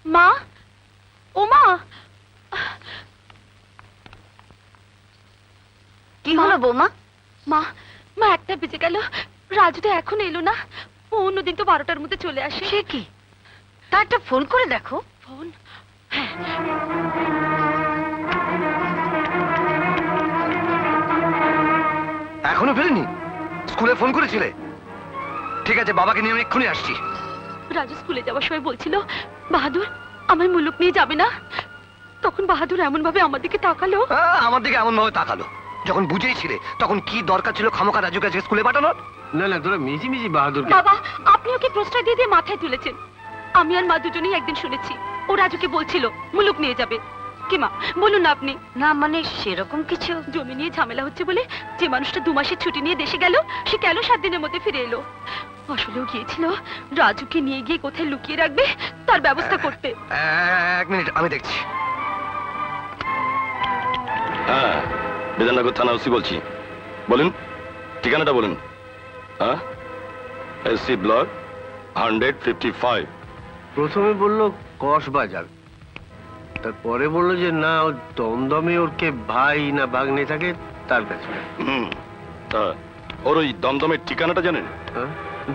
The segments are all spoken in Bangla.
মা, ও মা, কি হলো বৌমা? মা, মা, 1টা বেজে গেল, রাজু তো এখন এলো না। অন্যদিন তো 12টার মধ্যে চলে আসে। সে কি? তা একটা ফোন করে দেখো। ফোন? এখনো ফেরেনি? স্কুলে ফোন করেছিলে? ঠিক আছে, বাবাকে নিয়ে আমি এক্ষুনি আসছি। রাজু স্কুলে যাওয়ার সময় বলছিল বাহাদুর আমার মুলুক নিয়ে যাবে না। তখন বাহাদুর এমন ভাবে আমার দিকে তাকালো। আমার দিকে এমন ভাবে তাকালো? যখন বুঝেইছিলে তখন কি দরকার ছিল খামোখা রাজুকে আজকে স্কুলে পাঠানোর? না না, তোরা মিছি বাহাদুর। বাবা, আপনি ওকে প্রশ্রয় দিয়ে দিয়ে মাথায় তুলেছেন। আমি আর মা দুজনেই একদিন শুনেছি ও রাজুকে বলছিল মুলুক নিয়ে যাবে। কি মা, বলুন না আপনি। না মানে সেরকম কিছু। জমি নিয়ে ঝামেলা হচ্ছে বলে যে মানুষটা 2 মাসের ছুটি নিয়ে দেশে গেল, সে কেন 7 দিনের মধ্যে ফিরে এলো? আসলেও গিয়েছিল রাজুকে নিয়ে গিয়ে কোথায় লুকিয়ে রাখবে তার ব্যবস্থা করতে। 1 মিনিট, আমি দেখছি। হ্যাঁ, বিধাননগর থানা ওসি বলছি। বলুন, ঠিকানাটা বলুন। হ্যাঁ, এসসি ব্লক 155। প্রথমে বললো কসবাজার, তারপরে বললো যে না, ও দমদমে ওর কে ভাই না ভাগ্নে থাকে তার কাছে। তা ওর ওই দমদমের ঠিকানাটা জানেন? হ্যাঁ?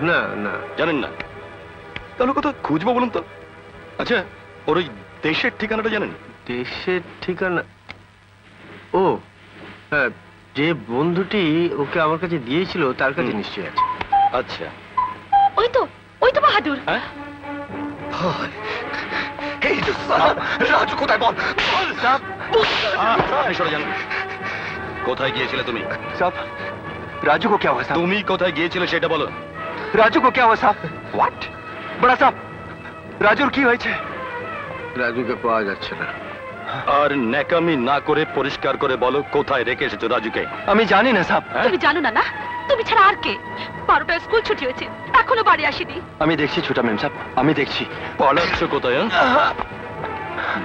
না না জানেন না? তাহলে কোথাও খুঁজবো বলুন তো। আচ্ছা, ওর ওই দেশের ঠিকানাটা জানেন? দেশের ঠিকানা? ও হ্যাঁ, যে বন্ধুটি ওকে আমার কাছে দিয়েছিল তার কাছে নিশ্চয়ই আছে। আচ্ছা, ওই তো বাহাদুর। হ্যাঁ, এই যে সালা, রাজু কোথায় বল? আপনি সরে যান। কোথায় গিয়েছিলে তুমি? সাব, রাজু কো क्या हुआ साहब? তুমি কোথায় গিয়েছিলে সেটা বলো। রাজু কো क्या हुआ साहब? व्हाट? बड़ा साहब, রাজুর কি হয়েছে? রাজুকে পাওয়া যাচ্ছে না। আর ন্যাকামি না করে পরিষ্কার করে বলো কোথায় রেখে এসেছো রাজুকে। আমি জানি না সাহেব। তুমি জানো না? না, তুমি ছাড়া আর কে? 12টায় স্কুল ছুটি হয়েছে, এখনো বাড়ি আসেনি। আমি দেখছি ছোটা মেম সাহেব, আমি দেখছি। পালাচ্ছ কোথায়?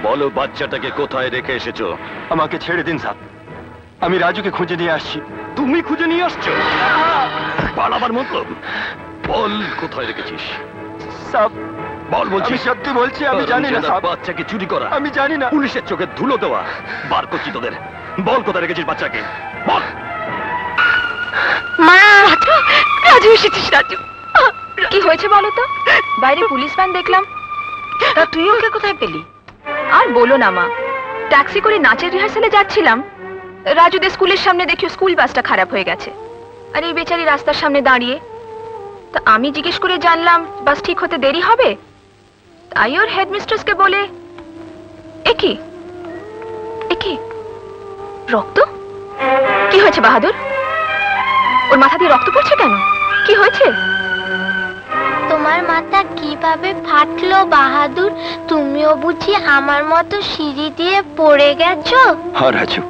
বলো বাচ্চাটাকে কোথায় রেখে এসেছো। আমাকে ছেড়ে দিন সাহেব, আমি রাজুকে খুঁজে নিয়ে আসছি। তুমি খুঁজে নিয়ে আসছো? পালাবার মতলব? বল কোথায় রেখেছিস। সাহেব বল বলছি। আমি সত্যি বলছি, আমি জানি না সাহেব। বাচ্চাকে চুরি করা আমি জানি না। পুলিশের চোখে ধুলো দেওয়া, বার করছি তোদের। বল কোথায় রেখেছিস বাচ্চাকে, বল। মা, রাজু এসেছিস। রাজু, কি হয়েছে বলো তো? বাইরে পুলিশ ভ্যান দেখলাম। তা তুই ওকে কোথায় পেলি? আর বলো না মা, ট্যাক্সি করে নাচের রিহার্সালে যাচ্ছিলাম। রাজুদের স্কুলের সামনে দেখি স্কুল বাসটা খারাপ হয়ে গেছে, আর এই বেচারি রাস্তার সামনে দাঁড়িয়ে। তা আমি জিজ্ঞেস করে জানলাম বাস ঠিক হতে দেরি হবে। তাই ওর হেডমিস্ট্রেসকে বলে, একি একি রক্ত? কি হয়েছে বাহাদুর? ওর মাথা দিয়ে রক্ত পড়ছে কেন? কি হয়েছে? তোমার মাথা কিভাবে ফাটলো বাহাদুর? তুমিও বুঝি আমার মতো সিঁড়ি দিয়ে পড়ে গেছো? হ্যাঁ রাজু,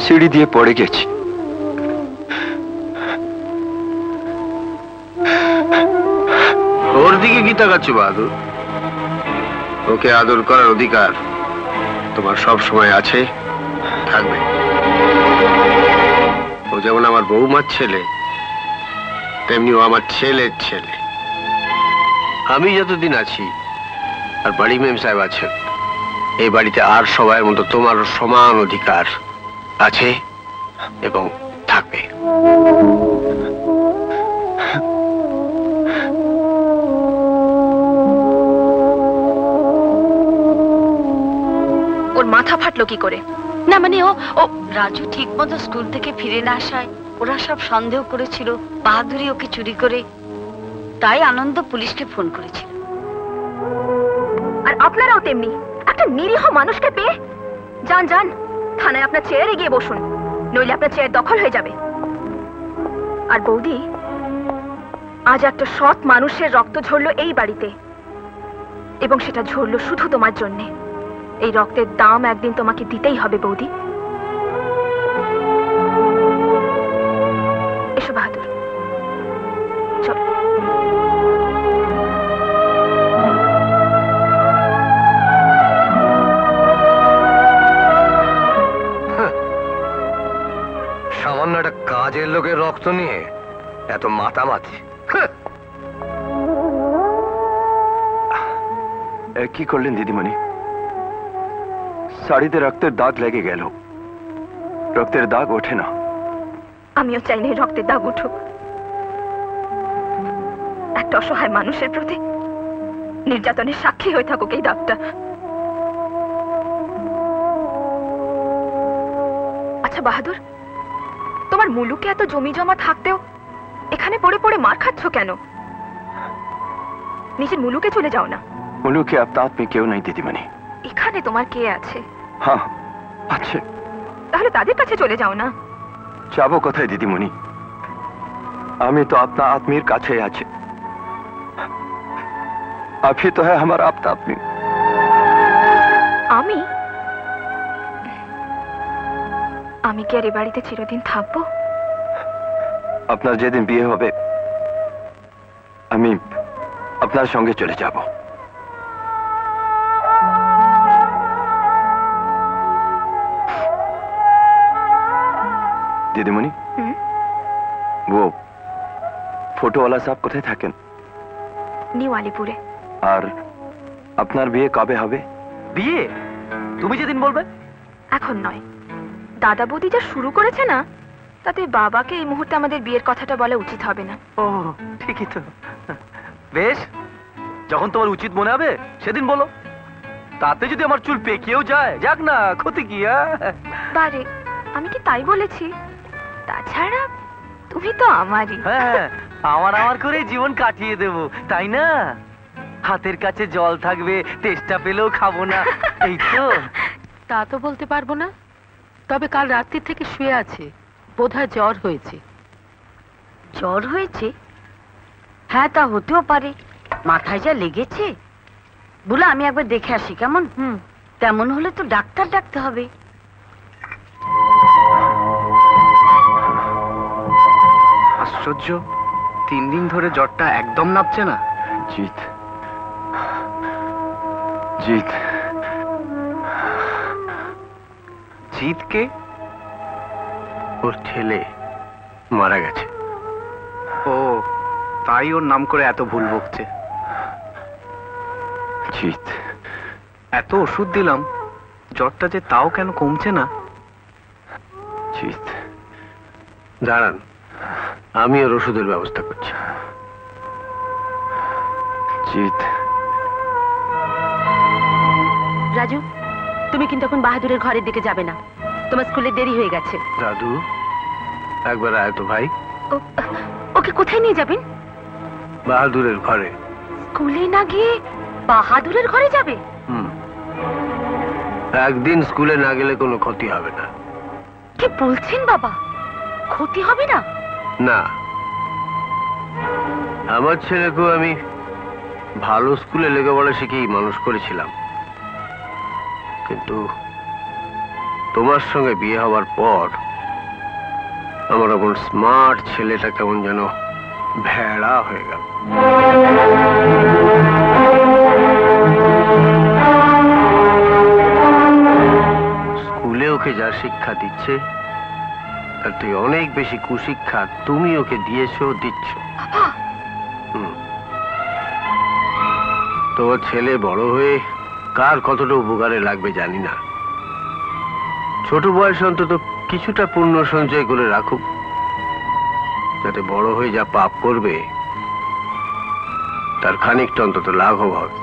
সিঁড়ি দিয়ে পড়ে গেছি। ওর দিকে কি তাকাচ্ছ বাহাদুর? ওকে আদর করার অধিকার তোমার সব সময় আছে, থাকবে। ও যেমন আমার বৌমার ছেলে, তেমনি ও আমার ছেলের ছেলে। আমি যতদিন আছি আর বাড়ি মেম সাহেব আছেন, এই বাড়িতে আর সবার মতো তোমারও সমান অধিকার আছে এবং থাকবে। ওর মাথা ফাটলো কি করে? না মানে ও রাজু ঠিক মতো স্কুল থেকে ফিরে না আসায় ওরা সব সন্দেহ করেছিল বাহাদুরি ওকে চুরি করে, তাই আনন্দ পুলিশকে ফোন করেছিল। আর আপনারাও তেমনি একটা নিরীহ মানুষকে পেয়ে যান যান থানায় আপনার চেয়ারে গিয়ে বসুন, নইলে আপনার চেয়ার দখল হয়ে যাবে। আর বৌদি, আজ একটা সৎ মানুষের রক্ত ঝরলো এই বাড়িতে, এবং সেটা ঝরলো শুধু তোমার জন্যে। এই রক্তের দাম একদিন তোমাকে দিতেই হবে বৌদি। এসো বাহাদুর, চল। সামান্য একটা কাজের লোকের রক্ত নিয়ে এত মাতামাতি। কি করলেন দিদিমণি? শাড়িতে রক্তের দাগ লেগে গেল, রক্তের দাগ ওঠে না। আমিও চাই না এই রক্তের দাগ উঠুক। একটা অসহায় মানুষের প্রতি নির্যাতনের সাক্ষী হয়ে থাকুক এই দাগটা। আচ্ছা বাহাদুর, তোমার মুলুকে এত জমি জমা থাকতেও এখানে পড়ে পড়ে মার খাচ্ছ কেন? নিজের মুলুকে চলে যাও না। মুলুকে আপনার में কেউ নাই দিদিমণি। এখানে তোমার কে আছে? হ্যাঁ আছে। তাহলে তাদের কাছে চলে যাও না। যাবো কোথায় দিদিমণি? আমি তো আপনার আত্মীর কাছে আছে। আপনি তো হ্যাঁ আমার আপনা আত্মী। আমি আমি কি আর এ বাড়িতে চিরদিন থাকবো? আপনার যেদিন বিয়ে হবে আমি আপনার সঙ্গে চলে যাব। দিদিমণি, হুম? वो ফটোওয়ালা সাহেব কোথায় থাকেন? নিউ আলিপুরে। আর আপনার বিয়ে কবে হবে? বিয়ে তুমি যেদিন বলবে। এখন নয়, দাদা বৌদি যা শুরু করেছে না, তাতে বাবাকে এই মুহূর্তে আমাদের বিয়ের কথাটা বলা উচিত হবে না। ও ঠিকই তো। বেশ, যখন তোমার উচিত মনে হবে সেদিন বলো। তাতে যদি আমার চুল পেকেও যায়, যাক না, ক্ষতি কি? বারে, আমি কি তাই বলেছি? তাছাড়া তুমি তো আমারই। হ্যাঁ, আমার আমার করে জীবন কাটিয়ে দেব, তাই না? হাতের কাছে জল থাকবে, তেষ্টা পেলেও খাবো না, এই তো। তা তো বলতে পারবো না, তবে কাল রাত্রি থেকে শুয়ে আছে, বোধহয় জ্বর হয়েছে। জ্বর হয়েছে? হ্যাঁ, তা হতেও পারে। মাথায় যা লেগেছে। বুলা, আমি একবার দেখে আসি কেমন? তেমন হলে তো ডাক্তার ডাকতে হবে। আশ্চর্য, 3 দিন ধরে জ্বরটা একদম নামছে না। জিত, জিত, জিতকে? ওর ছেলে মারা গেছে। ও, তাই ওর নাম করে এত ভুল বকছে। জিত, এত ওষুধ দিলাম, জ্বরটা যে তাও কেন কমছে না? জিত, দাঁড়ান, আমি ওর ওষুধের ব্যবস্থা করছি। জিত। রাজু, তুমি কিন্তু এখন বাহাদুরের ঘরের দিকে যাবে না, তোমার স্কুলে দেরি হয়ে গেছে। দাদু, একবার আয় তো ভাই। ওকে কোথায় নিয়ে যাবেন? বাহাদুরের ঘরে। স্কুলে না গিয়ে বাহাদুরের ঘরে যাবে? হুম, একদিন স্কুলে না গেলে কোনো ক্ষতি হবে না। কি বলছেন বাবা? ক্ষতি হবে না? না, আমার ছেলেকেও আমি ভালো স্কুলে লেখাপড়া শিখেই মানুষ করেছিলাম, কিন্তু তোমার সঙ্গে বিয়ে হওয়ার পর আমার এমন স্মার্ট ছেলেটা কেমন যেন ভেড়া হয়ে গেল। স্কুলে ওকে যা শিক্ষা দিচ্ছে তার থেকে অনেক বেশি কুশিক্ষা তুমি ওকে দিয়েছো, দিচ্ছ। হুম। তোমার ছেলে বড় হয়ে কার কতটা উপকারে লাগবে জানি না। ছোট বয়সে অন্তত কিছুটা পুণ্য সঞ্চয় করে রাখুক, যাতে বড় হয়ে যা পাপ করবে তার খানিকটা অন্তত লাঘব হবে।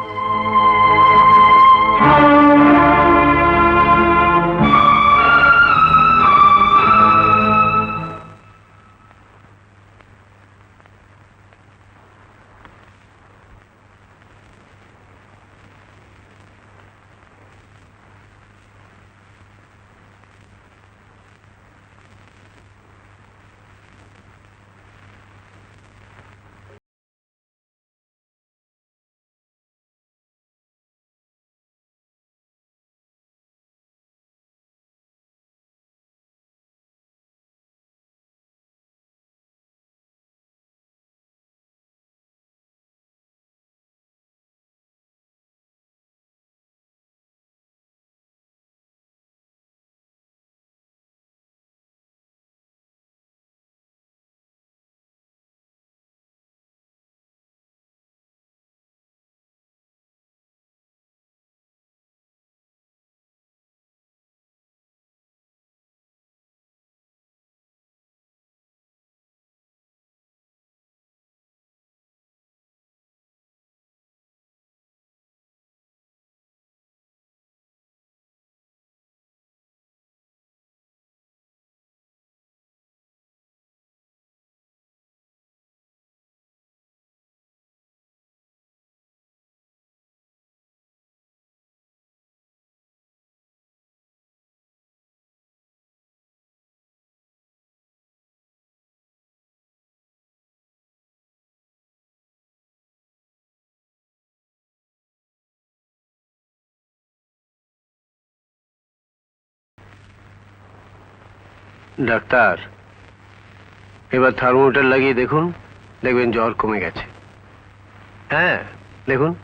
ডাক্তার, এবার থার্মোমিটার লাগিয়ে দেখুন, দেখবেন জ্বর কমে গেছে। হ্যাঁ, দেখুন।